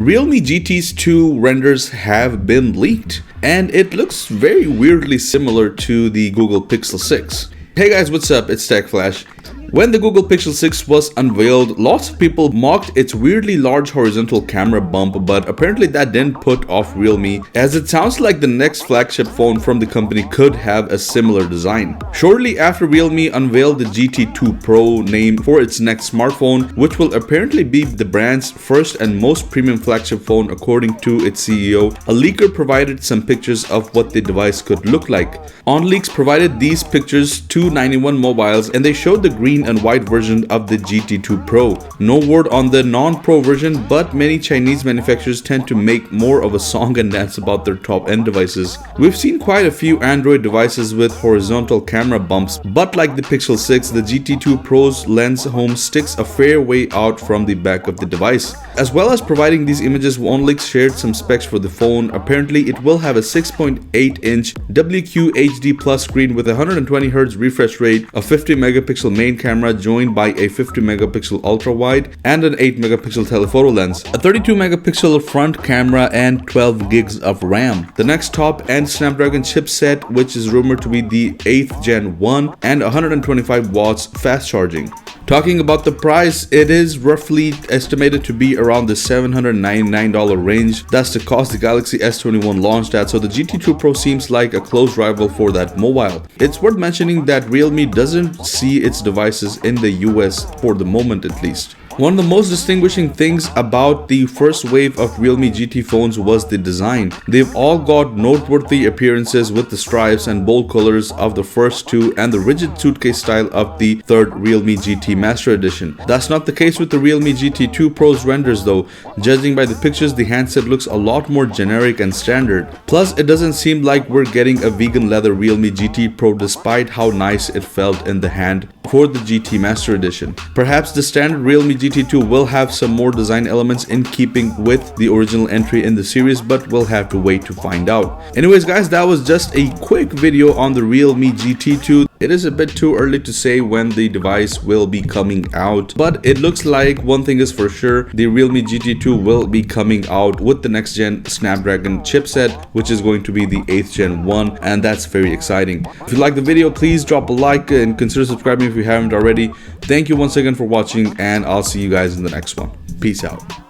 Realme GT's 2 renders have been leaked, and it looks very weirdly similar to the Google Pixel 6. Hey guys, what's up? It's Tech Flash. When the Google Pixel 6 was unveiled, lots of people mocked its weirdly large horizontal camera bump, but apparently that didn't put off Realme, as it sounds like the next flagship phone from the company could have a similar design. Shortly after, Realme unveiled the GT2 Pro, named for its next smartphone, which will apparently be the brand's first and most premium flagship phone according to its CEO. A leaker provided some pictures of what the device could look like. OnLeaks provided these pictures to 91 mobiles, and they showed the green and white version of the GT2 Pro. No word on the non-Pro version, but many Chinese manufacturers tend to make more of a song and dance about their top-end devices. We've seen quite a few Android devices with horizontal camera bumps, but like the Pixel 6, the GT2 Pro's lens home sticks a fair way out from the back of the device. As well as providing these images, OnLeaks shared some specs for the phone. Apparently, it will have a 6.8-inch Wqhd Plus screen with a 120Hz refresh rate, a 50-megapixel main camera joined by a 50-megapixel ultra-wide and an 8-megapixel telephoto lens, a 32-megapixel front camera, and 12 gigs of RAM. The next top-end Snapdragon chipset, which is rumored to be the 8th Gen 1, and 125 watts fast charging. Talking about the price, it is roughly estimated to be around the $799 range. That's the cost the Galaxy S21 launched at, so the GT2 Pro seems like a close rival for that mobile. It's worth mentioning that Realme doesn't see its devices in the US for the moment at least. One of the most distinguishing things about the first wave of Realme GT phones was the design. They've all got noteworthy appearances with the stripes and bold colors of the first two and the rigid suitcase style of the third Realme GT Master Edition. That's not the case with the Realme GT2 Pro's renders though. Judging by the pictures, the handset looks a lot more generic and standard. Plus, it doesn't seem like we're getting a vegan leather Realme GT Pro despite how nice it felt in the hand for the GT Master Edition. Perhaps the standard Realme GT2 will have some more design elements in keeping with the original entry in the series, but we'll have to wait to find out. Anyways guys, that was just a quick video on the Realme GT2. It is a bit too early to say when the device will be coming out, but it looks like one thing is for sure, the Realme GT2 will be coming out with the next gen Snapdragon chipset, which is going to be the 8th Gen 1, and that's very exciting. If you like the video, please drop a like and consider subscribing if you haven't already. Thank you once again for watching, and I'll see you guys in the next one. Peace out.